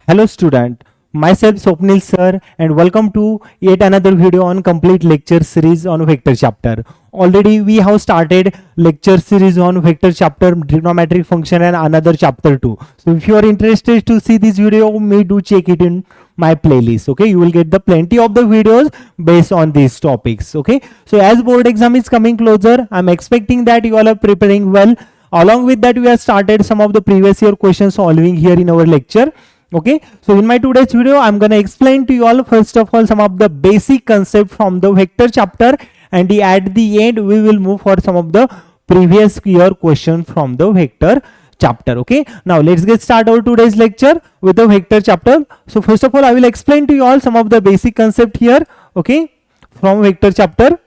Hello student, myself Swapnil sir and welcome to yet another video on complete lecture series on vector chapter. Already we have started lecture series on vector chapter, trigonometric function and another chapter too. So if you are interested to see this video, may do check it in my playlist. Okay, you will get the plenty of the videos based on these topics. Okay, so as board exam is coming closer, I'm expecting that you all are preparing well. Along with that, we have started some of the previous year questions solving here in our lecture. Okay, so in my today's video I'm going to explain to you all first of all some of the basic concept from the vector chapter, and at the end we will move for some of the previous year question from the vector chapter. Okay, now let's get started our today's lecture with the vector chapter. So first of all I will explain to you all some of the basic concept here, okay, from vector chapter.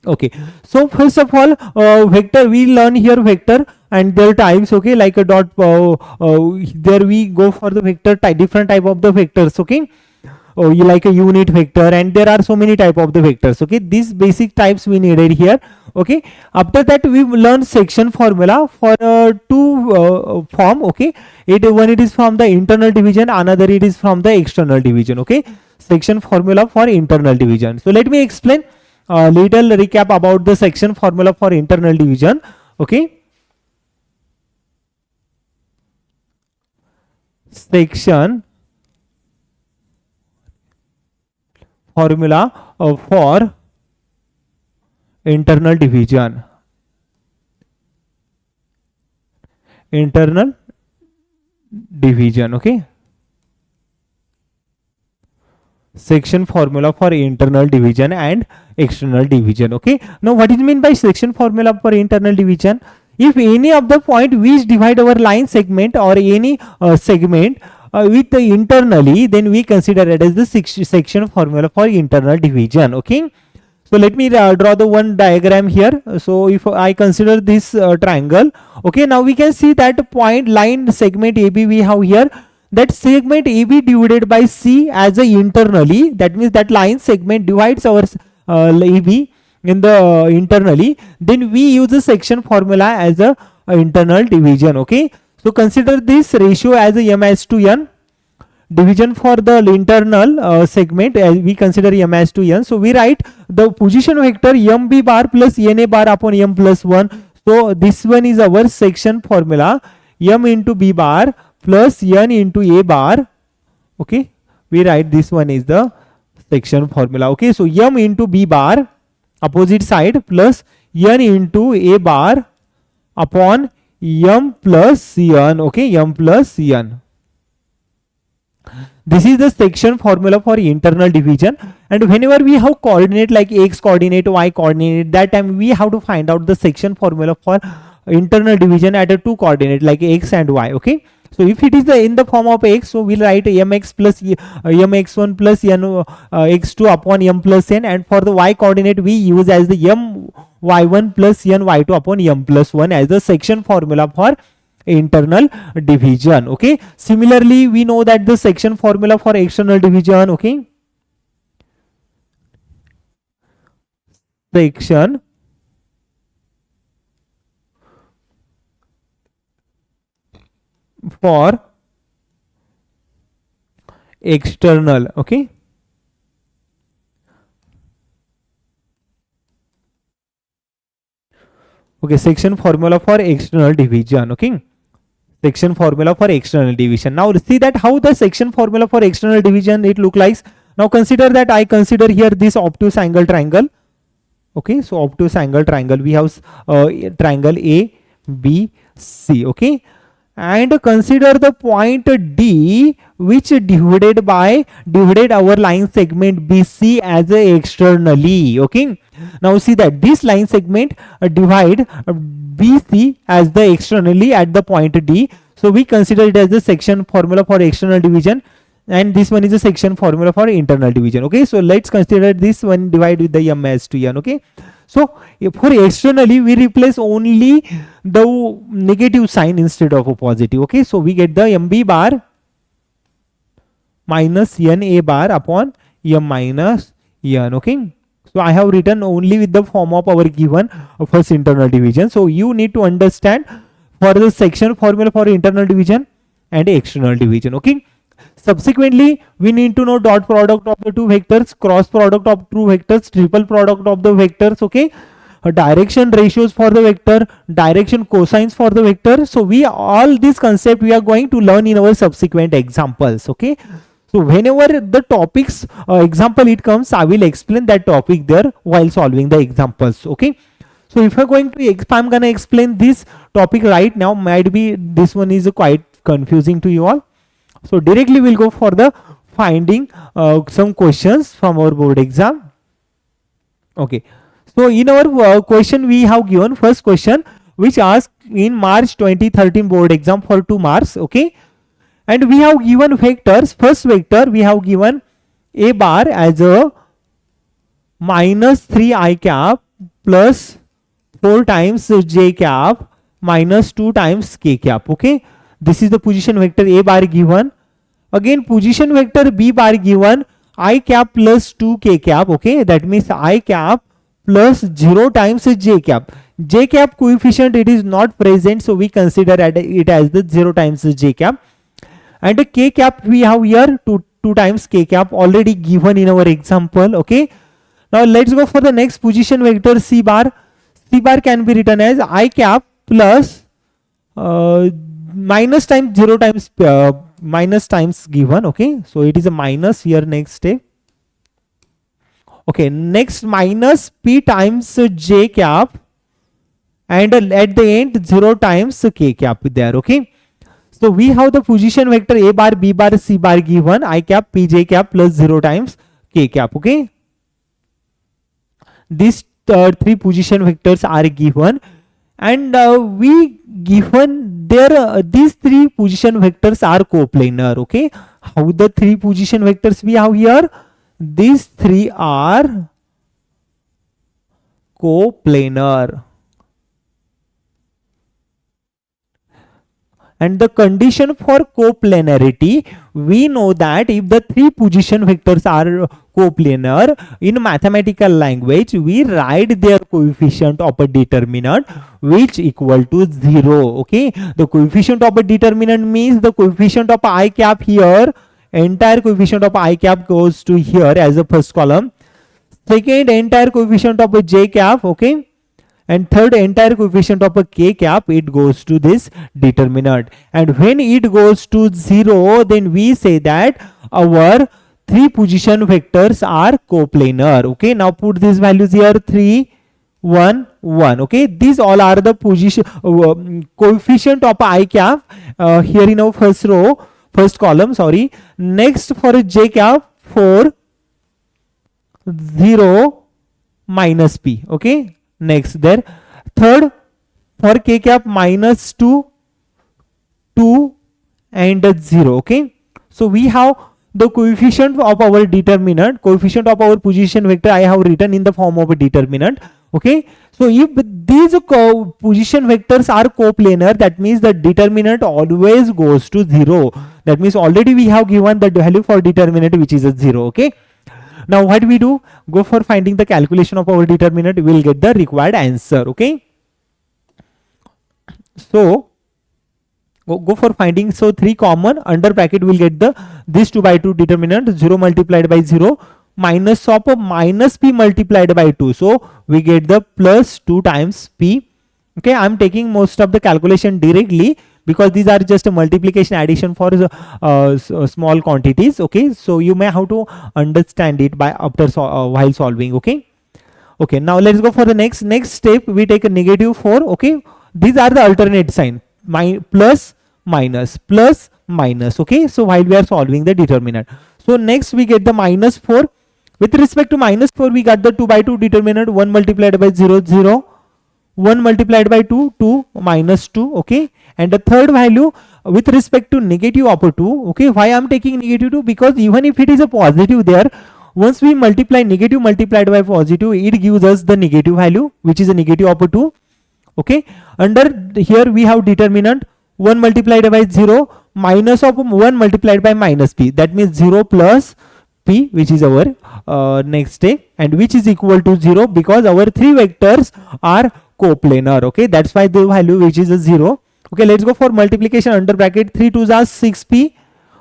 Okay, so first of all vector, we learn here vector and their types. Okay, like a dot, there we go for the vector type, different type of the vectors. Okay, you like a unit vector, and there are so many type of the vectors. Okay, these basic types we needed here. Okay, after that we learn section formula for two form. Okay, one it is from the internal division, another it is from the external division. Okay, section formula for internal division. So let me explain a little recap about the section formula for internal division. Okay, section formula for internal division. Internal division. Okay, section formula for internal division and external division. Okay, now what is mean by section formula for internal division? If any of the point which divide our line segment or any segment with the internally, then we consider it as the section formula for internal division. Okay, so let me draw the one diagram here. So if I consider this triangle, okay, now we can see that point line segment AB we have here. That segment AB divided by C as a internally, that means that line segment divides our AB in the internally, then we use the section formula as a internal division. Okay, so consider this ratio as a m/n, division for the internal segment as we consider m/n. So we write the position vector mb bar plus na bar upon m plus 1. So this one is our section formula, m into b bar plus n into a bar. Okay, we write this one is the section formula. Okay, so m into b bar opposite side plus n into a bar upon m plus n. Okay, m plus n. This is the section formula for internal division. And whenever we have coordinate like x coordinate, y coordinate, that time we have to find out the section formula for internal division at a two coordinate like x and y. Okay, so if it is in the form of x, so we'll write mx plus mx1 plus n x2 upon m plus n, and for the y coordinate we use as the m y1 plus n y2 upon m plus 1 as the section formula for internal division. Okay, similarly we know that the section formula for external division. Okay, section for external. Okay, okay, section formula for external division. Okay, section formula for external division. Now see that how the section formula for external division it look like. Now consider that I consider here this obtuse angle triangle. Okay, so obtuse angle triangle, we have triangle A B C. Okay, and consider the point D which divided our line segment BC as a externally. Okay, now see that this line segment divide BC as the externally at the point D. So we consider it as the section formula for external division, and this one is a section formula for internal division. Okay, so let's consider this one divide with the m/n. Okay, so for externally we replace only the negative sign instead of a positive. Okay, so we get the mb bar minus na bar upon m minus n. Okay, so I have written only with the form of our given first internal division. So you need to understand for the section formula for internal division and external division. Okay, Subsequently, we need to know dot product of the two vectors, cross product of two vectors, triple product of the vectors, okay, direction ratios for the vector, direction cosines for the vector. So we all this concept we are going to learn in our subsequent examples, okay. So whenever the topics example it comes, I will explain that topic there while solving the examples, okay. So if I'm gonna explain this topic right now, might be this one is quite confusing to you all. So directly we'll go for the finding some questions from our board exam. Okay. So in our question we have given first question which asked in March 2013 board exam for 2 marks. Okay. And we have given vectors. First vector we have given a bar as a minus 3 I cap plus 4 times j cap minus 2 times k cap. Okay. This is the position vector a bar given. Again position vector b bar given I cap plus 2 k cap. Okay. That means I cap plus 0 times j cap. J cap coefficient it is not present, so we consider it as the 0 times j cap. And the k cap we have here 2 times k cap already given in our example. Okay. Now let's go for the next position vector c bar. C bar can be written as I cap plus minus times 0 times minus times given. Okay. So it is a minus here next step. Okay. Next minus p times j cap and at the end 0 times k cap there. Okay. So we have the position vector a bar, b bar, c bar given I cap, p, j cap plus 0 times k cap. Okay. These 3 position vectors are given, and we given there these 3 position vectors are coplanar. Okay. How the 3 position vectors we have here? These 3 are coplanar. And the condition for coplanarity, we know that if the 3 position vectors are coplanar, in mathematical language we write their coefficient of a determinant which equal to 0. Okay, the coefficient of a determinant means the coefficient of I cap here, entire coefficient of I cap goes to here as a first column, second entire coefficient of a j cap, okay, and third entire coefficient of a k cap, it goes to this determinant. And when it goes to 0, then we say that our 3 position vectors are coplanar. Okay, now put these values here, 3, 1, 1. Okay, these all are the position coefficient of I cap here in our first column, sorry. Next for j cap, 4, 0, minus p. Okay. Next there, third for k cap minus 2, 2 and 0. Okay. So we have the coefficient of our determinant, coefficient of our position vector I have written in the form of a determinant. Okay. So if these position vectors are coplanar, that means the determinant always goes to 0. That means already we have given the value for determinant which is a 0. Okay. Now what we do? Go for finding the calculation of our determinant. We will get the required answer. Okay. So go for finding. So 3 common, under bracket we will get the this 2 by 2 determinant, 0 multiplied by 0 minus of minus p multiplied by 2. So we get the plus 2 times p. Okay. I am taking most of the calculation directly because these are just a multiplication addition for small quantities. Okay, so you may have to understand it by after while solving. Okay. Okay, now let's go for the next step. We take a negative 4. Okay, these are the alternate sign, plus minus. Okay, so while we are solving the determinant, so next we get the minus 4. With respect to minus 4, we got the 2 by 2 determinant, 1 multiplied by 0, 0, 1 multiplied by 2, 2, minus 2. Okay, and the third value with respect to negative of 2. Okay, why I am taking negative 2? Because even if it is a positive there, once we multiply negative multiplied by positive, it gives us the negative value which is a negative of 2. Okay, under here we have determinant 1 multiplied by 0 minus of 1 multiplied by minus p, that means 0 plus p, which is our next step, and which is equal to 0 because our 3 vectors are coplanar. Okay, that's why the value which is a 0. Okay, let's go for multiplication, under bracket 3 2s are 6p.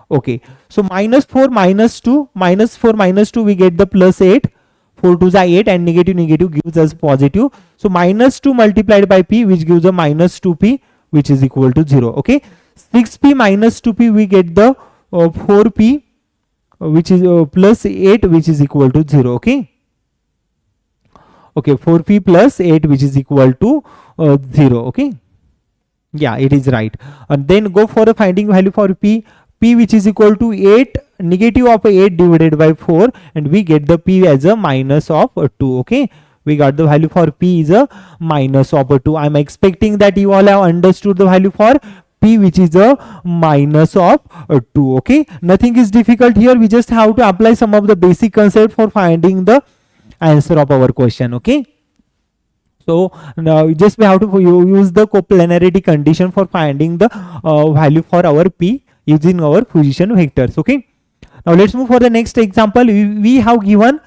Okay, so minus 4 minus 2, minus 4 minus 2, we get the plus 8. 4 2s are 8 and negative negative gives us positive. So minus 2 multiplied by p, which gives a minus 2p, which is equal to 0. Okay, 6p minus 2p, we get the 4p, which is plus 8, which is equal to 0. Okay, okay, 4p plus 8, which is equal to 0. Okay, yeah, it is right. And then go for the finding value for p which is equal to 8, negative of 8 divided by 4, and we get the p as a minus of 2. Okay, we got the value for p is a minus of 2. I'm expecting that you all have understood the value for p, which is a minus of 2. Okay, nothing is difficult here. We just have to apply some of the basic concept for finding the answer of our question. Okay, so now just we have to use the coplanarity condition for finding the value for our p using our position vectors. Okay, now let's move for the next example. We have given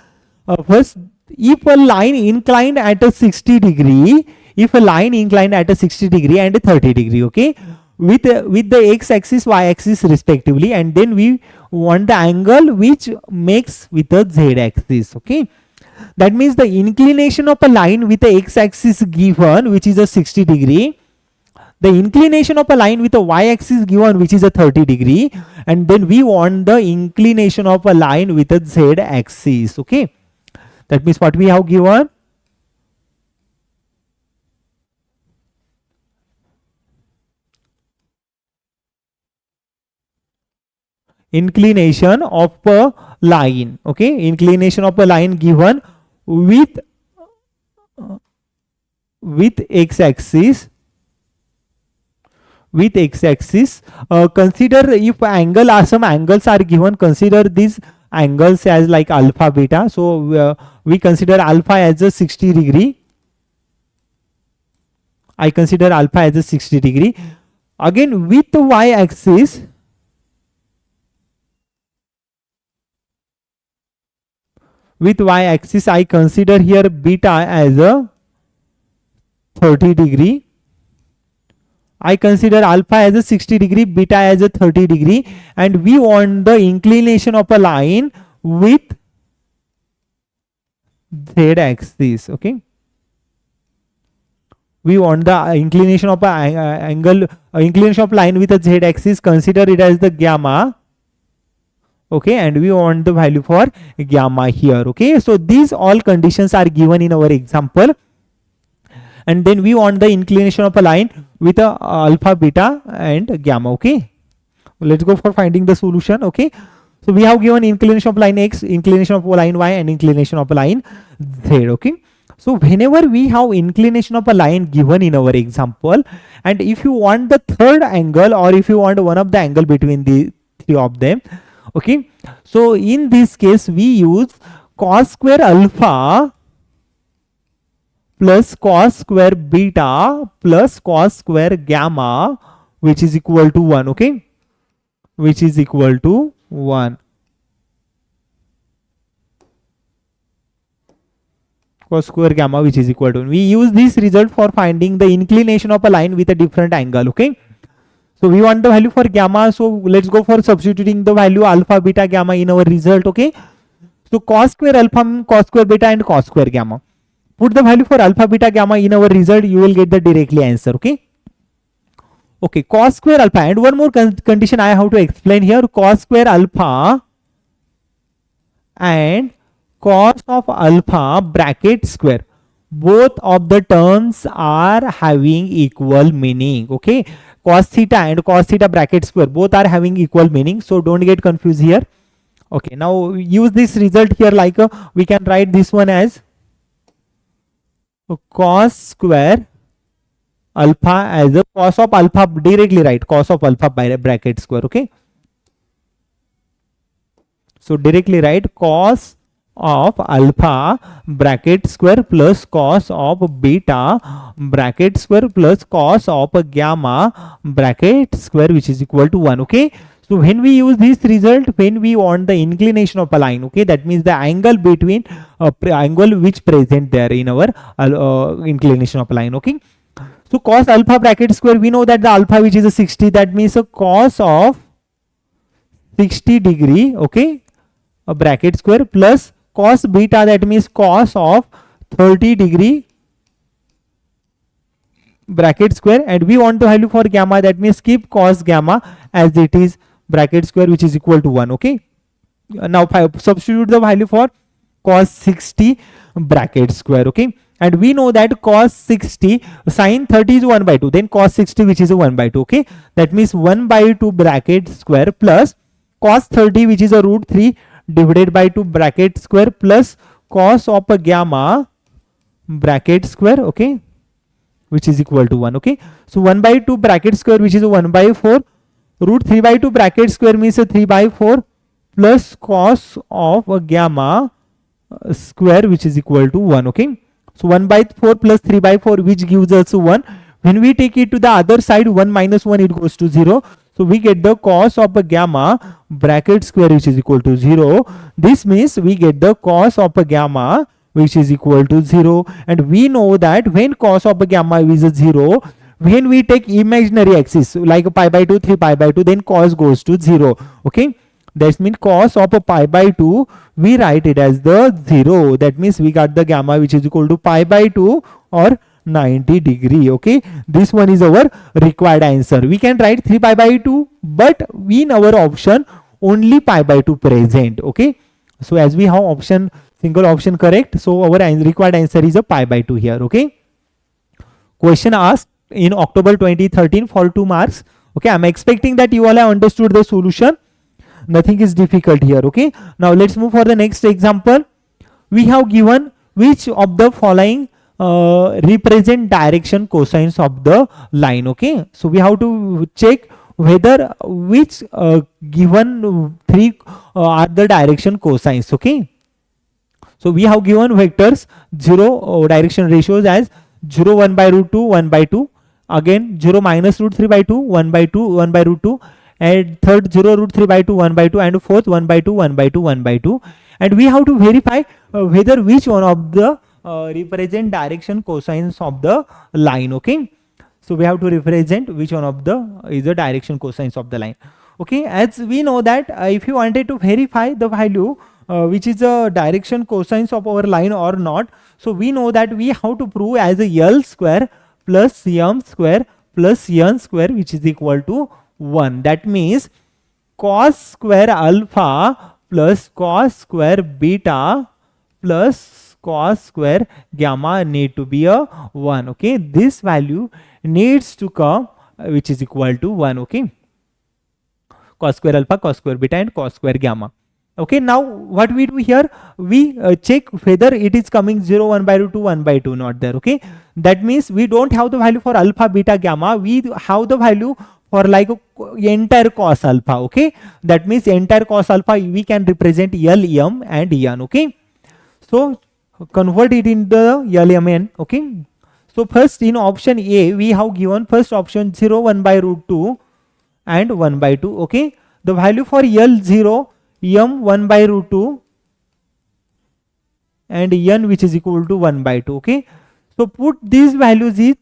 first, if a line inclined at a 60 degree, if a line inclined at a 60 degree and a 30 degree, okay, with the x axis, y axis respectively, and then we want the angle which makes with the z axis. Okay, that means the inclination of a line with the x axis given, which is a 60 degree, the inclination of a line with a y-axis given, which is a 30 degree, and then we want the inclination of a line with a z-axis. Okay, that means what we have given, inclination of a line. Okay, inclination of a line given with x-axis, with x-axis. Consider if some angles are given, consider these angles as like alpha beta. So we consider alpha as a 60 degree. I consider alpha as a 60 degree. Again, with the y-axis, I consider here beta as a 30 degree. I consider alpha as a 60 degree, beta as a 30 degree, and we want the inclination of a line with z axis. Okay, we want the inclination of inclination of line with a z axis. Consider it as the gamma. Okay, and we want the value for gamma here. Okay, so these all conditions are given in our example, and then we want the inclination of a line with a alpha, beta and gamma. Okay, let's go for finding the solution. Okay, so we have given inclination of line x, inclination of line y, and inclination of a line z. Okay, so whenever we have inclination of a line given in our example, and if you want the third angle, or if you want one of the angle between the three of them, okay, so in this case we use cos square alpha plus cos square beta plus cos square gamma, which is equal to 1. Okay, which is equal to 1. Cos square gamma, which is equal to 1. We use this result for finding the inclination of a line with a different angle. Okay, so we want the value for gamma, so let's go for substituting the value alpha, beta, gamma in our result. Okay, so cos square alpha, cos square beta and cos square gamma. Put the value for alpha, beta, gamma in our result, you will get the directly answer. Okay, okay, cos square alpha, and one more condition I have to explain here. Cos square alpha and cos of alpha bracket square, both of the terms are having equal meaning. Okay, cos theta and cos theta bracket square, both are having equal meaning, so don't get confused here. Okay, now use this result here, like we can write this one as cos square alpha as a cos of alpha, directly write cos of alpha by bracket square. Okay, so directly write cos of alpha bracket square plus cos of beta bracket square plus cos of gamma bracket square, which is equal to 1. Okay, so when we use this result, when we want the inclination of a line, okay, that means the angle between angle which present there in our inclination of a line. Okay, so cos alpha bracket square, we know that the alpha which is a 60, that means a cos of 60 degree, okay, a bracket square, plus cos beta, that means cos of 30 degree bracket square, and we want the value for gamma, that means keep cos gamma as it is bracket square, which is equal to 1. Okay, now substitute the value for cos 60 bracket square. Okay, and we know that cos 60 sin 30 is 1 by 2, then cos 60 which is a 1 by 2. Okay, that means 1 by 2 bracket square plus cos 30 which is a root 3 divided by 2 bracket square plus cos of a gamma bracket square, okay, which is equal to 1. Okay, so 1 by 2 bracket square which is a 1 by 4, root 3 by 2 bracket square means a 3 by 4 plus cos of a gamma square which is equal to 1. Okay, so 1 by 4 plus 3 by 4 which gives us 1. When we take it to the other side, 1 minus 1, it goes to 0. So we get the cos of a gamma bracket square which is equal to 0. This means we get the cos of a gamma which is equal to 0. And we know that when cos of a gamma is a 0, when we take imaginary axis like pi by 2, 3 pi by 2, then cos goes to 0. Okay, that means cos of a pi by 2, we write it as the 0. That means we got the gamma which is equal to pi by 2 or 90 degree. Okay, this one is our required answer. We can write 3 pi by 2, but in our option only pi by 2 present. Okay, so as we have option, single option correct, so our required answer is a pi by 2 here. Okay, question asked in October 2013 for 2 marks. Okay, I'm expecting that you all have understood the solution. Nothing is difficult here. Okay, now let's move for the next example. We have given which of the following represent direction cosines of the line. Okay, so we have to check whether which given three are the direction cosines. Okay, so we have given vectors 0 direction ratios as 0 1 by root 2 1 by 2, again 0 minus root 3 by 2 1 by 2 1 by root 2, and third 0 root 3 by 2 1 by 2, and fourth 1 by 2 1 by 2 1 by 2, and we have to verify whether which one of the represent direction cosines of the line. Okay, so we have to represent which one of the is the direction cosines of the line. Okay, as we know that if you wanted to verify the value which is the direction cosines of our line or not, so we know that we have to prove as a L square plus M square plus N square which is equal to 1. That means cos square alpha plus cos square beta plus cos square gamma need to be a 1. Okay, this value needs to come which is equal to 1. Okay, cos square alpha, cos square beta, and cos square gamma. Okay, now what we do here, we check whether it is coming 0 1 by root 2 1 by 2 not there. Okay, that means we don't have the value for alpha beta gamma, we have the value for like entire cos alpha. Okay, that means entire cos alpha we can represent L, M and N. Okay, so convert it into the L, M, N. Okay, so first in option A we have given first option 0 1 by root 2 and 1 by 2. Okay, the value for L 0, M 1 by root 2 and N which is equal to 1 by 2. Okay, so put these values in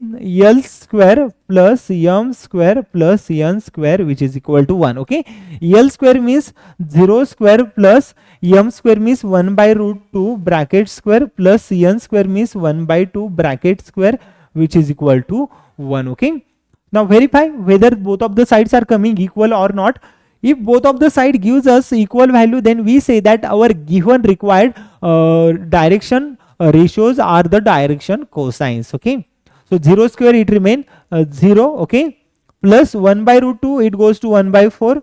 L square plus M square plus N square which is equal to 1. Okay, L square means 0 square plus M square means 1 by root 2 bracket square plus N square means 1 by 2 bracket square which is equal to 1. Okay, now verify whether both of the sides are coming equal or not. If both of the side gives us equal value, then we say that our given required direction ratios are the direction cosines. Okay, so 0 square it remain 0. Okay, plus 1 by root 2 it goes to 1 by 4.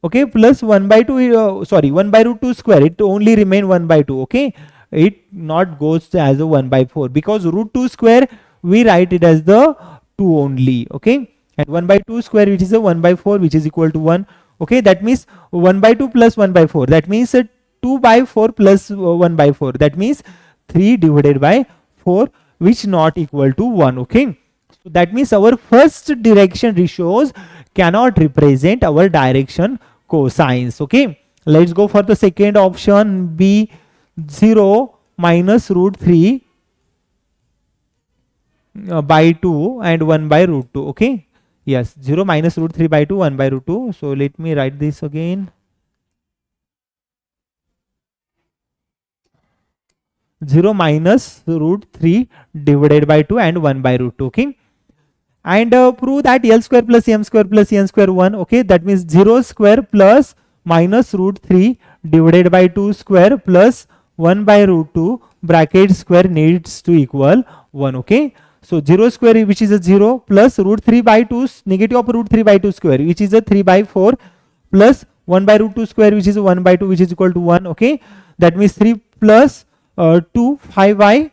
Okay, plus 1 by 2 1 by root 2 square it only remain 1 by 2. Okay, it not goes as a 1 by 4 because root 2 square we write it as the 2 only. Okay, and 1 by 2 square which is a 1 by 4 which is equal to 1. Okay, that means 1 by 2 plus 1 by 4, that means 2 by 4 plus 1 by 4, that means 3 divided by 4 which not equal to 1. Okay, so that means our first direction ratios cannot represent our direction cosines. Okay, let's go for the second option B, 0 minus root 3 by 2 and 1 by root 2. Okay, yes, 0 minus root 3 by 2 1 by root 2. So let me write this again. 0 minus root 3 divided by 2 and 1 by root 2. Okay. And prove that L square plus M square plus N square 1. Okay. That means 0 square plus minus root 3 divided by 2 square plus 1 by root 2 bracket square needs to equal 1. Okay. So 0 square, which is a 0, plus root 3 by 2, negative of root 3 by 2 square, which is a 3 by 4, plus 1 by root 2 square, which is 1 by 2, which is equal to 1. Okay. That means 3 plus 2, 5 by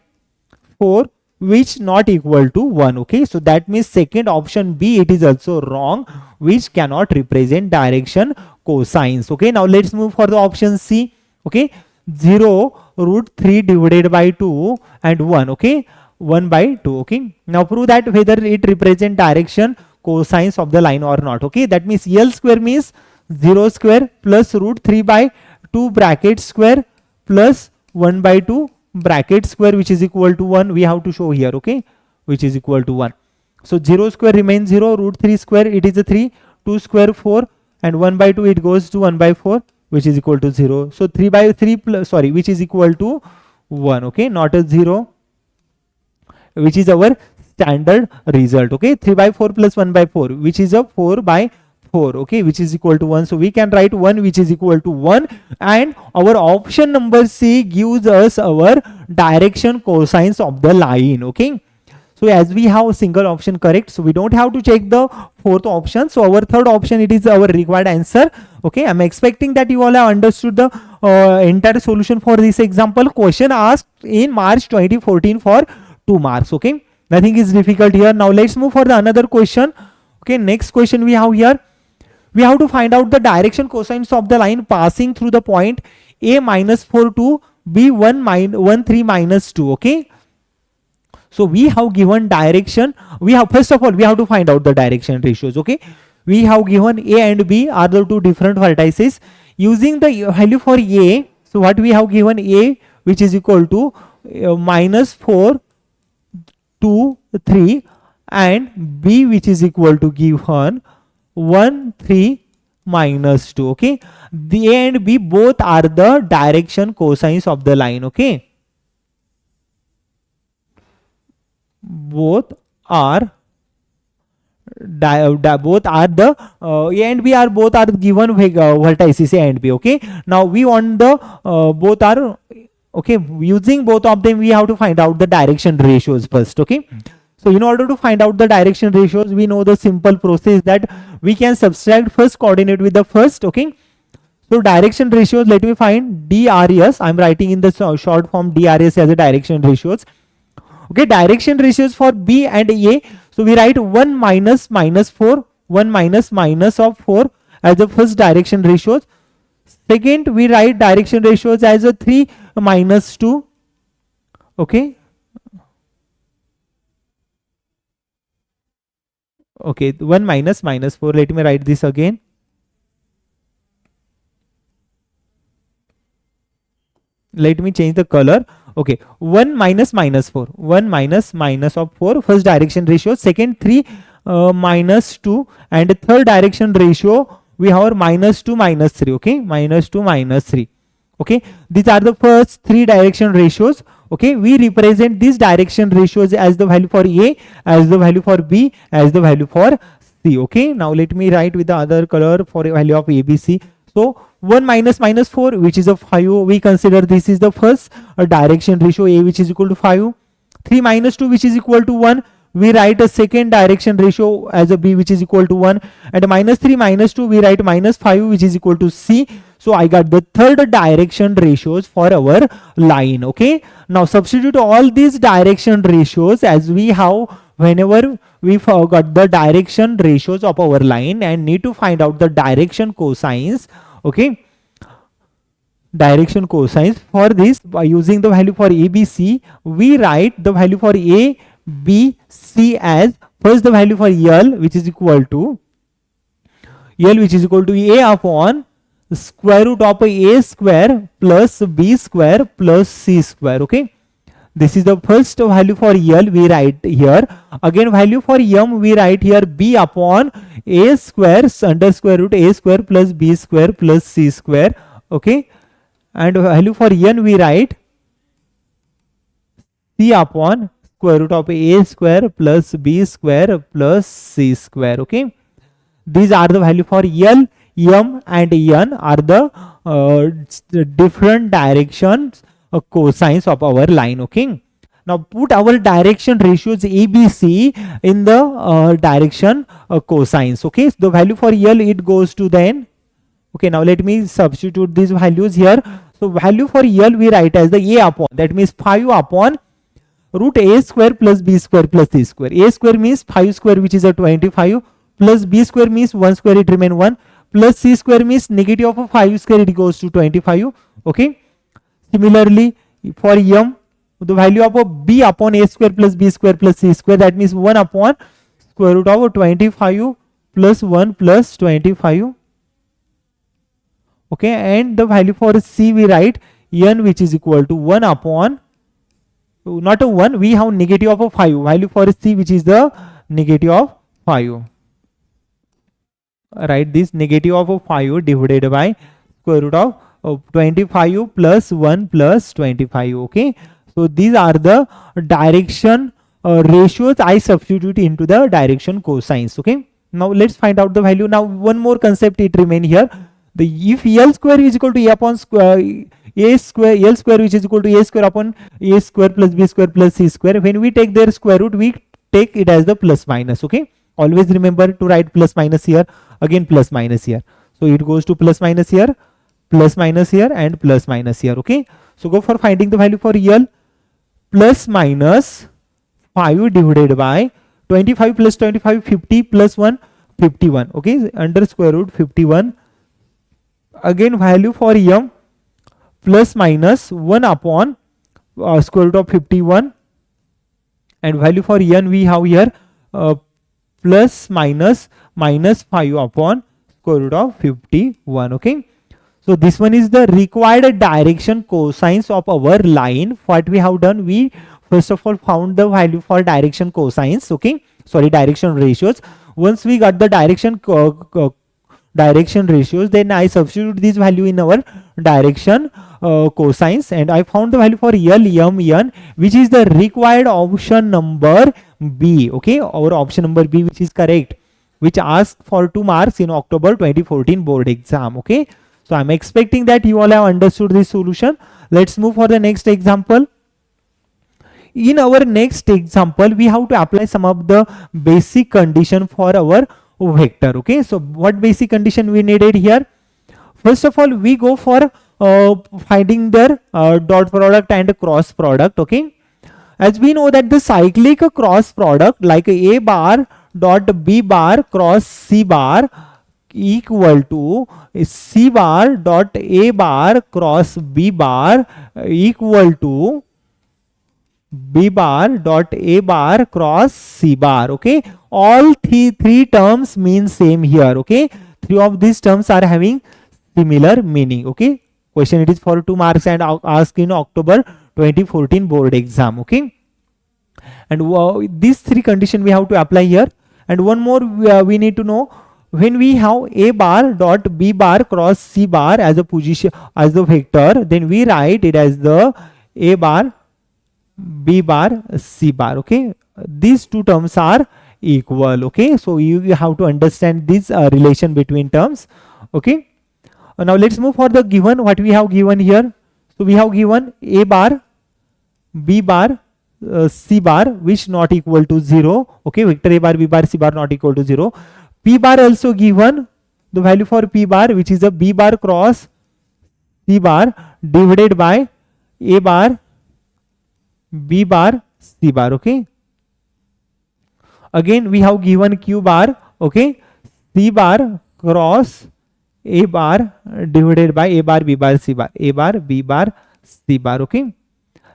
4, which not equal to 1. Okay. So that means second option B, it is also wrong, which cannot represent direction cosines. Okay. Now let's move for the option C. Okay. 0 root 3 divided by 2 and 1. Okay. 1 by 2. Okay. Now prove that whether it represent direction cosines of the line or not. Okay. That means L square means 0 square plus root 3 by 2 bracket square plus 1 by 2 bracket square, which is equal to 1. We have to show here. Okay. Which is equal to 1. So 0 square remains 0, root 3 square, it is a 3, 2 square 4, and 1 by 2 it goes to 1 by 4, which is equal to 0. So 3 by 3 plus, sorry, which is equal to 1. Okay. Not a 0, which is our standard result. Okay. 3 by 4 plus 1 by 4, which is a 4 by 4. Okay. Which is equal to 1. So we can write 1, which is equal to 1, and our option number C gives us our direction cosines of the line. Okay. So as we have a single option correct, so we don't have to check the fourth option. So our third option, it is our required answer. Okay. I'm expecting that you all have understood the entire solution for this example. Question asked in March 2014 for 2 marks. Okay. Nothing is difficult here. Now let's move for the another question. Okay. Next question we have here. We have to find out the direction cosines of the line passing through the point A minus 4 to B 1 3 minus 2. Okay. So we have given direction. We have, first of all, we have to find out the direction ratios. Okay. We have given A and B are the two different vertices. Using the value for A, so what we have given, A which is equal to minus 4, 2, 3, and B which is equal to given 1, 3, minus 2. Okay. The A and B both are the direction cosines of the line. Okay. Both are both are the A and B are both are given vertices A and B. Okay. Now we want the both are, okay, using both of them we have to find out the direction ratios first. Okay. So in order to find out the direction ratios, we know the simple process that we can subtract first coordinate with the first. Okay. So direction ratios, let me find DRS. I'm writing in the short form DRS as a direction ratios. Okay. Direction ratios for B and A. So we write 1 minus minus 4, 1 minus minus of 4 as the first direction ratios. Second, we write direction ratios as a 3 minus 2. Okay. Okay, 1 minus minus 4. Let me write this again. Let me change the color. Okay, 1 minus minus 4. 1 minus minus of 4. First direction ratio. Second, 3 minus 2. And third direction ratio, we have minus 2 minus 3. Okay, minus 2 minus 3. Okay, these are the first three direction ratios. Okay, we represent these direction ratios as the value for A, as the value for B, as the value for C. Okay, now let me write with the other color for a value of A, B, C. So 1 minus minus 4, which is a 5. We consider this is the first direction ratio A, which is equal to 5. 3 minus 2, which is equal to 1. We write a second direction ratio as a B, which is equal to 1. And minus 3 minus 2, we write minus 5, which is equal to C. So I got the third direction ratios for our line. Okay. Now substitute all these direction ratios as we have whenever we got the direction ratios of our line and need to find out the direction cosines. Okay. Direction cosines for this, by using the value for A, B, C, we write the value for A, B, C as first the value for L, which is equal to A upon square root of A square plus B square plus C square. Okay. This is the first value for L we write here. Again value for M we write here B upon A square under square root A square plus B square plus C square. Okay. And value for N we write c upon square root of a square plus b square plus c square. Okay, these are the value for L, M and N are the different directions cosines of our line. Okay, now put our direction ratios ABC in the direction cosines. Okay, so the value for L, it goes to then. Okay, now let me substitute these values here. So value for L we write as the A upon, that means 5 upon root A square plus B square plus C square. A square means 5 square, which is a 25, plus B square means 1 square, it remain 1, plus C square means negative of 5 square, it goes to 25. Okay, similarly for M, the value of B upon A square plus B square plus C square, that means 1 upon square root of 25 plus 1 plus 25. Okay, and the value for C we write N, which is equal to 1 upon, not a 1, we have negative of a 5, value for C which is the negative of 5. Write this negative of a 5 divided by square root of 25 plus 1 plus 25. Okay, so these are the direction ratios I substitute into the direction cosines. Okay, now let's find out the value. Now one more concept it remain here. If L square is equal to A upon A square, L square which is equal to A square upon A square plus B square plus C square, when we take their square root, we take it as the plus minus. Okay, always remember to write plus minus here, again plus minus here. So it goes to plus minus here and plus minus here. Okay, so go for finding the value for L. Plus minus 5 divided by 25 plus 25, 50 plus 1, 51. Okay, under square root 51. Again value for M, plus minus 1 upon square root of 51, and value for N we have here plus minus 5 upon square root of 51. Okay, so this one is the required direction cosines of our line. What we have done, we first of all found the value for direction cosines. Okay, sorry, direction ratios. Once we got the direction ratios, then I substitute this value in our direction cosines, and I found the value for L, M, N, which is the required option number B. Okay, our option number B, which is correct, which asked for 2 marks in October 2014 board exam. Okay, so I'm expecting that you all have understood this solution. Let's move for the next example. In our next example, we have to apply some of the basic condition for our vector. Okay, so what basic condition we needed here? First of all, we go for finding their dot product and cross product. Okay, as we know that the cyclic cross product like A bar dot B bar cross C bar equal to C bar dot A bar cross B bar equal to B bar dot A bar cross C bar. Okay, all three terms mean same here. Okay, 3 of these terms are having similar meaning. Okay, question it is for 2 marks and asked in October 2014 board exam. Okay, and these 3 conditions we have to apply here. And one more we need to know, when we have A bar dot B bar cross C bar as a position, as the vector, then we write it as the A bar B bar C bar. Okay, these 2 terms are equal. Okay, so you have to understand this relation between terms. Okay, now let's move for the given. What we have given here? So we have given A bar B bar C bar which not equal to 0. Okay, vector A bar B bar C bar not equal to 0. P bar also given, the value for P bar which is a B bar cross C bar divided by A bar B bar C bar. Okay, again we have given Q bar. Okay, C bar cross A bar divided by A bar B bar C bar, A bar B bar C bar. Okay,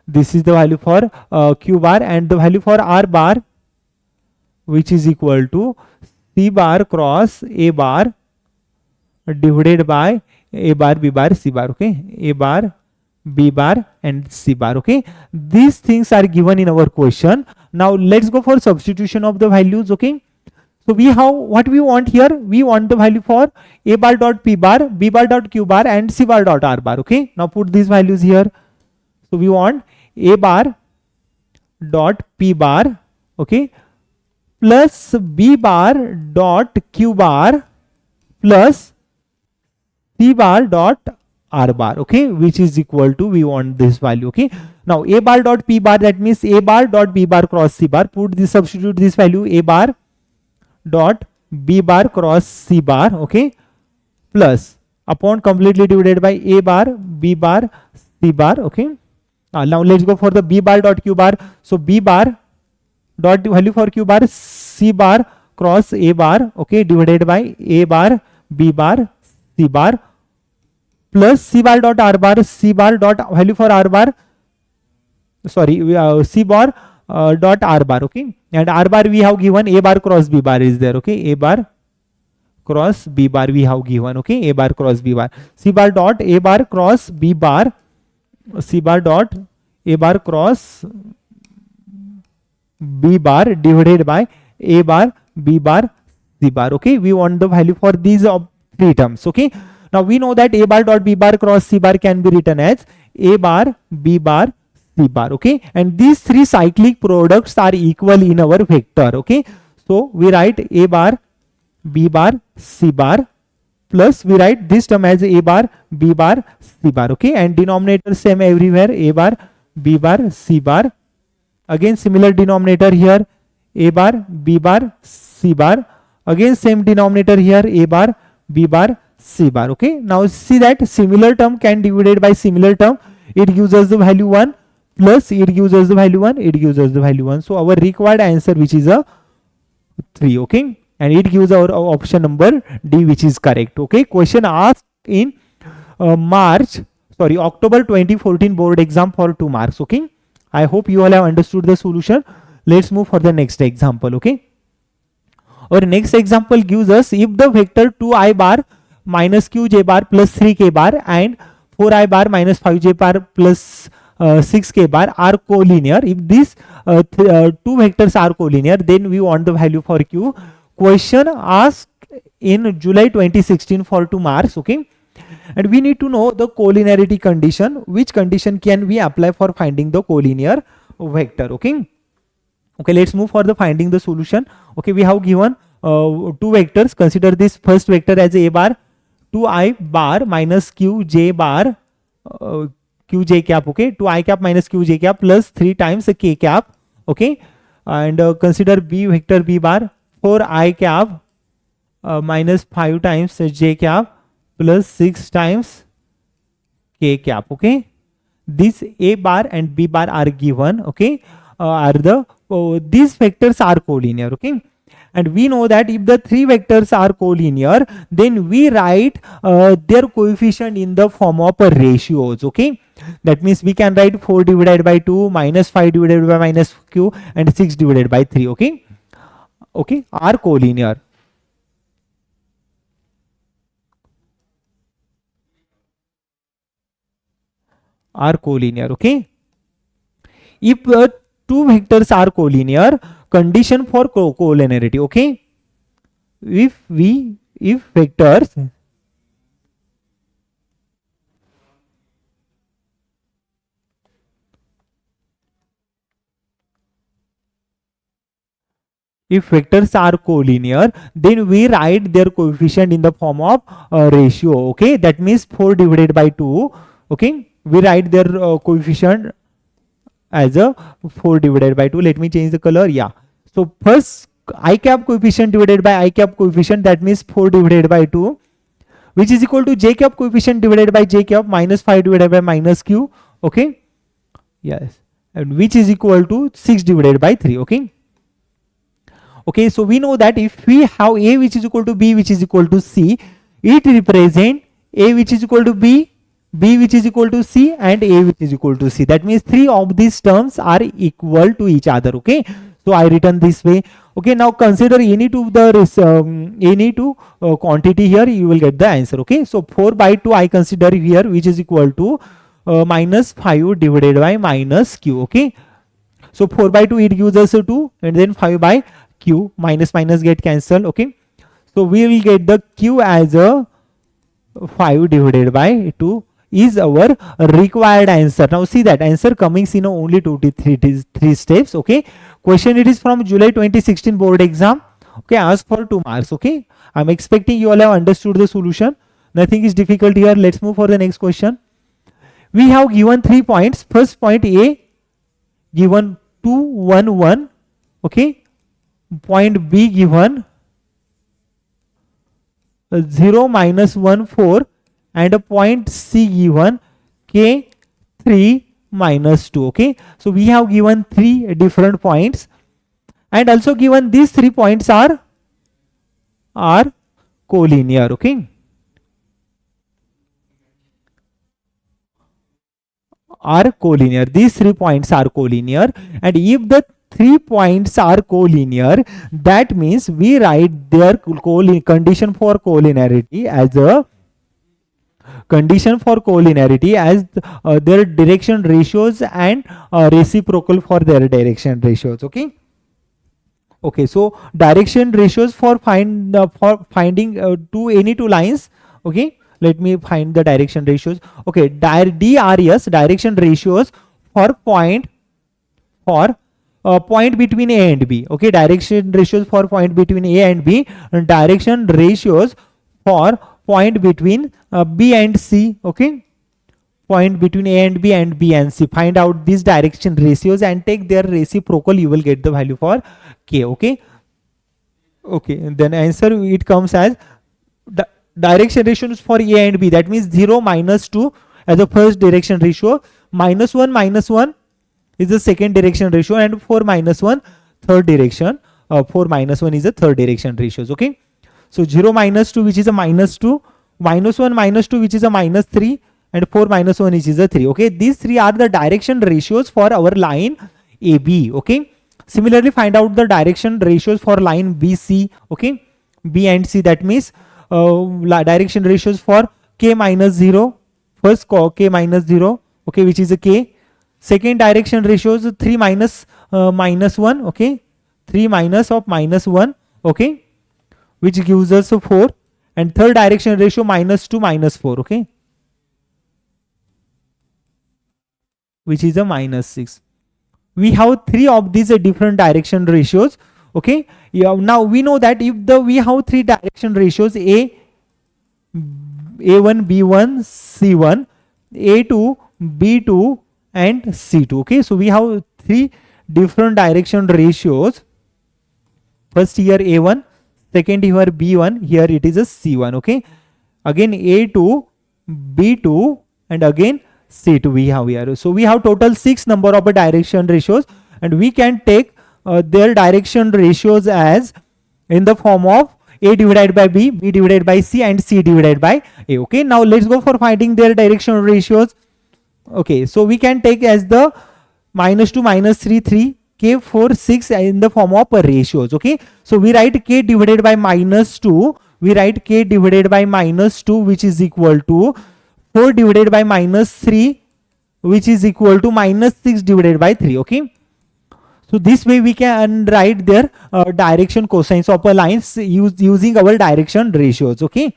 this is the value for Q bar, and the value for R bar which is equal to C bar cross A bar divided by A bar B bar C bar. Okay, A bar B bar and C bar. Okay, these things are given in our question. Now let's go for substitution of the values. Okay, so we have what we want here. We want the value for A bar dot P bar, B bar dot Q bar and C bar dot R bar. Okay, now put these values here. So we want A bar dot p bar, okay, plus b bar dot q bar plus c bar dot r bar, okay, which is equal to, we want this value, okay. Now a bar dot p bar, that means a bar dot b bar cross c bar, put this, substitute this value, a bar dot b bar cross c bar, okay, plus upon completely divided by a bar b bar c bar, okay. Now let's go for the b bar dot q bar. So b bar dot value for q bar, c bar cross a bar, okay, divided by a bar b bar c bar plus c bar dot r bar, c bar dot value for r bar, sorry, c bar dot r bar, okay, and r bar we have given a bar cross b bar is there, okay, a bar cross b bar we have given, okay, a bar cross b bar, c bar dot a bar cross b bar, c bar dot a bar cross b bar divided by a bar b bar c bar, okay. We want the value for these three terms, okay. Now we know that a bar dot b bar cross c bar can be written as a bar b bar c bar, okay, and these three cyclic products are equal in our vector, okay. So we write a bar b bar c bar plus we write this term as a bar b bar c bar, okay, and denominator same everywhere, a bar b bar c bar, again similar denominator here, a bar b bar c bar, again same denominator here, a bar b bar c bar, okay. Now see that similar term can divided by similar term, it gives us the value 1 plus it gives us the value 1, it gives us the value 1. So our required answer, which is a 3, okay, and it gives our option number D, which is correct, okay. Question asked in October 2014 board exam for 2 marks, okay. I hope you all have understood the solution. Let's move for the next example, okay. Our next example gives us, if the vector 2i bar minus qj bar plus 3k bar and 4i bar minus 5j bar plus 6k bar are collinear, if these two vectors are collinear, then we want the value for q. Question asked in July 2016 for 2 marks, okay, and we need to know the collinearity condition. Which condition can we apply for finding the collinear vector, okay. Okay, let's move for the finding the solution. Okay, we have given 2 vectors. Consider this first vector as a bar 2i bar minus qj bar qj cap, okay, 2i cap minus qj cap plus 3 times k cap, okay, and consider b vector b bar 4i cap minus 5 times j cap plus 6 times k cap, okay. This a bar and b bar are given, okay, are the these vectors are collinear, okay, and we know that if the 3 vectors are collinear, then we write their coefficient in the form of ratios, okay. That means we can write 4 divided by 2 minus 5 divided by minus q and 6 divided by 3, okay, okay, are collinear. Are collinear, okay. If 2 vectors are collinear, condition for collinearity, okay, if vectors are collinear, then we write their coefficient in the form of ratio, okay. That means 4 divided by 2, okay, we write their coefficient as a 4 divided by 2. Let me change the color, yeah. So first I cap coefficient divided by I cap coefficient, that means 4 divided by 2, which is equal to j cap coefficient divided by j cap minus 5 divided by minus q, okay, yes, and which is equal to 6 divided by 3, okay. Okay, so we know that if we have a which is equal to b which is equal to c, it represent a which is equal to b, b which is equal to c, and a which is equal to c. That means 3 of these terms are equal to each other, okay. So I written this way, okay. Now consider any two quantity here, you will get the answer, okay. So 4 by 2 I consider here, which is equal to minus 5 divided by minus q, okay. So 4 by 2 it gives us a 2, and then 5 by q, minus minus get cancelled, okay. So we will get the q as a 5 divided by 2. is our required answer. Now see that answer coming in only 2 to 3 steps. Okay, question it is from July 2016 board exam. Okay, ask for 2 marks. Okay, I'm expecting you all have understood the solution. Nothing is difficult here. Let's move for the next question. We have given 3 points. First point A given 2 1 1. Okay, point B given 0 minus 1 4, and a point C given K 3 minus 2. Okay, so we have given 3 different points, and also given these 3 points are collinear. Okay, are collinear. These 3 points are collinear, and if the 3 points are collinear, that means we write their condition for collinearity as a their direction ratios and reciprocal for their direction ratios. Okay. Okay, so direction ratios for finding any two lines. Okay, let me find the direction ratios. Okay, DRS, direction ratios for point between A and B. Okay, direction ratios for point between A and B, and direction ratios for point between B and C. Okay, point between A and B and B and C. Find out these direction ratios and take their reciprocal. You will get the value for K. Okay. Okay, and then answer it comes as the direction ratios for A and B. That means 0 minus 2 as the first direction ratio, minus 1 is the second direction ratio, and 4 minus 1 third direction. 4 minus 1 is the third direction ratios. Okay, so 0 minus 2 which is a minus 2, minus 1 minus 2 which is a minus 3, and 4 minus 1 which is a 3. Okay, these 3 are the direction ratios for our line AB. Okay, similarly find out the direction ratios for line BC. Okay, B and C, that means direction ratios for K minus 0, first K minus 0. Okay, which is a K. Second direction ratios 3 minus minus 1. Okay, 3 minus of minus 1. Okay, which gives us a 4, and third direction ratio minus 2 minus 4. Okay, which is a minus 6. We have 3 of these different direction ratios. Okay, now we know that if we have 3 direction ratios, A1, B1, C1, A2, B2, and C2. Okay, so we have 3 different direction ratios. First here A1, second here B1, here it is a C1. Okay, again A2, B2, and again C2 we have here. So we have total 6 number of direction ratios, and we can take their direction ratios as in the form of A divided by B, B divided by C, and C divided by A. Okay, now let's go for finding their direction ratios. Okay, so we can take as the minus 2, minus 3, 3, K, 4, 6 in the form of ratios. Okay, so we write K divided by minus 2, we write K divided by minus 2, which is equal to 4 divided by minus 3, which is equal to minus 6 divided by 3. Okay, so this way we can write their direction cosines of a lines using our direction ratios. Okay,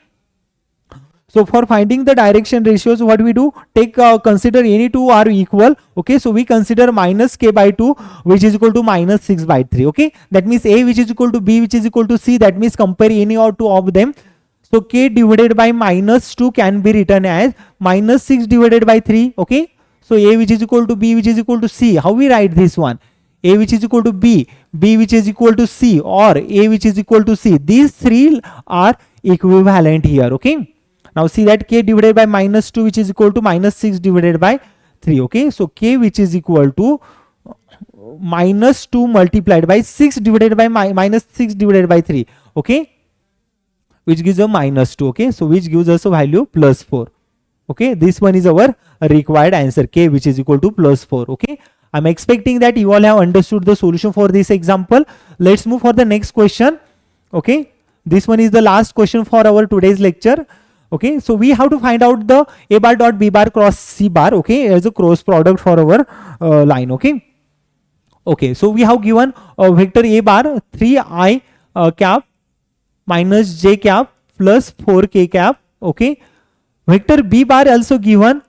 so for finding the direction ratios, what we do, take consider any two are equal. Okay, so we consider minus K by 2, which is equal to minus 6 by 3. Okay, that means A which is equal to B, which is equal to C. That means compare any or two of them. So K divided by minus 2 can be written as minus 6 divided by 3. Okay, so A which is equal to B, which is equal to C. How we write this one? A which is equal to B, B which is equal to C, or A which is equal to C. These 3 are equivalent here. Okay, now see that K divided by minus 2, which is equal to minus 6 divided by 3. Okay, so K which is equal to minus 2 multiplied by 6 divided by minus 6 divided by 3. Okay, which gives a minus 2. Okay, so which gives us a value plus 4. Okay, this one is our required answer, K which is equal to plus 4. Okay, I'm expecting that you all have understood the solution for this example. Let's move for the next question. Okay, this one is the last question for our today's lecture. Okay, so we have to find out the A bar dot B bar cross C bar. Okay, as a cross product for our line. Okay, okay, so we have given vector A bar 3I cap minus J cap plus 4K cap. Okay, vector B bar also given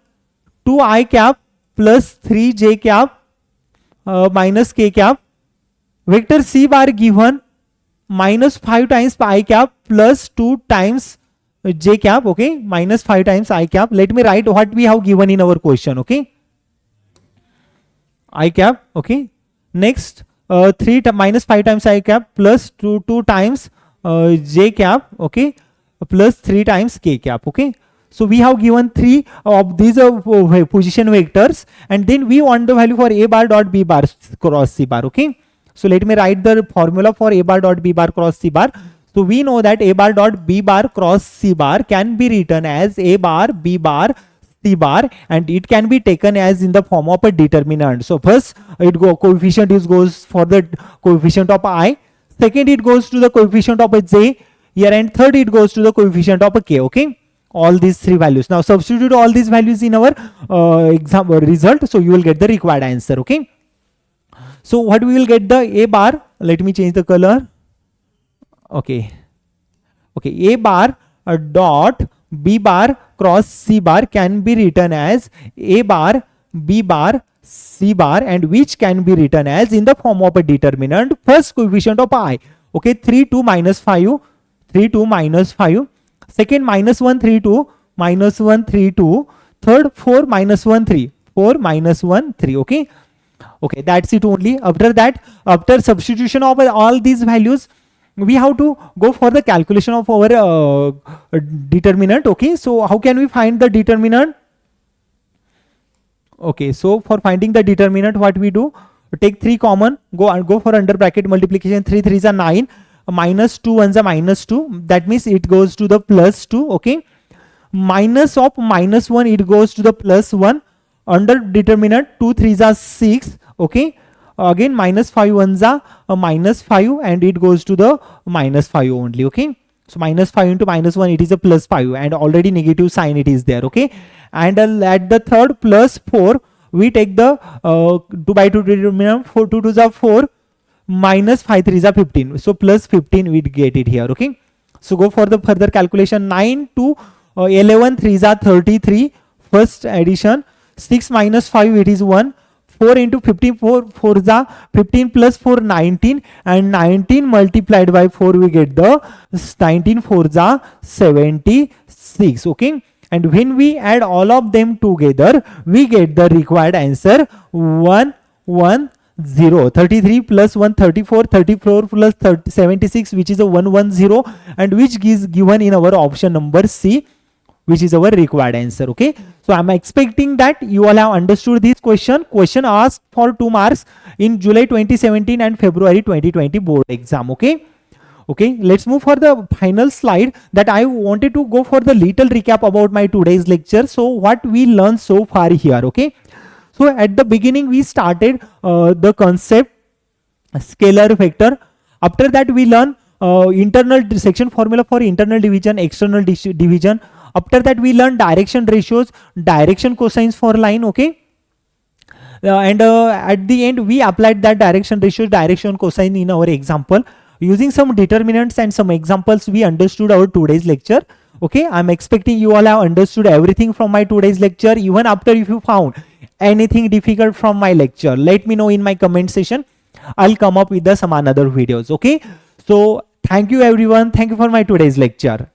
2i cap plus 3j cap minus k cap. Vector c bar given minus 5 times I cap plus 2 times j cap. Okay, minus 5 times I cap. Let me write what we have given in our question. Okay, I cap. Okay, next minus 5 times I cap plus 2 times j cap. Okay, plus 3 times k cap. Okay, so we have given 3 of these position vectors, and then we want the value for a bar dot b bar cross c bar. Okay, so let me write the formula for a bar dot b bar cross c bar. So we know that a bar dot b bar cross c bar can be written as a bar b bar c bar, and it can be taken as in the form of a determinant. So first coefficient goes for the coefficient of I, second it goes to the coefficient of a j here, and third it goes to the coefficient of a k. Okay, all these 3 values. Now substitute all these values in our exam result, so you will get the required answer. Okay, so what we will get, the a bar, let me change the color. Okay, a bar dot b bar cross c bar can be written as a bar b bar c bar, and which can be written as in the form of a determinant, first coefficient of I. Okay, 3 2 minus 5, 3 2 minus 5, second minus 1 3 2, minus 1 3 2, third 4 minus 1 3, 4 minus 1 3. Okay, that's it only. After that, after substitution of all these values, we have to go for the calculation of our determinant. Okay, so how can we find the determinant? Okay, so for finding the determinant, what we do, take 3 common, go for under bracket multiplication. 3 3s are 9, minus 2 1s are minus 2, that means it goes to the plus 2. Okay, minus of minus 1, it goes to the plus 1. Under determinant, 2 3s are 6. Okay, again minus 5 1s are minus 5, and it goes to the minus 5 only. Okay, so minus 5 into minus 1, it is a plus 5, and already negative sign it is there. Okay, and at the third plus 4, we take the 2 by 2 determinant. 4 2 2s are 4, minus 5 3s are 15, so plus 15 we get it here. Okay, so go for the further calculation. 9 to 11 3s are 33, first addition. 6 minus 5, it is 1. 4 into 15, 4 is 15 plus 4 19, and 19 multiplied by 4, we get the 19 4s are 76. Okay, and when we add all of them together, we get the required answer 110. 33 plus 1 34, 34 plus 76, which is a 110, and which is given in our option number C, which is our required answer. Okay, so I'm expecting that you all have understood this question asked for 2 marks in July 2017 and February 2020 board exam. Okay, let's move for the final slide. That I wanted to go for the little recap about my today's lecture. So what we learned so far here. Okay, so at the beginning we started the concept scalar vector. After that we learn internal section formula for internal division, external division. After that we learn direction ratios, direction cosines for line. Okay, and at the end we applied that direction ratios, direction cosine in our example. Using some determinants and some examples, we understood our today's lecture. Okay, I'm expecting you all have understood everything from my today's lecture. Even after, if you found anything difficult from my lecture, let me know in my comment section. I'll come up with some another videos. Okay, so thank you everyone. Thank you for my today's lecture.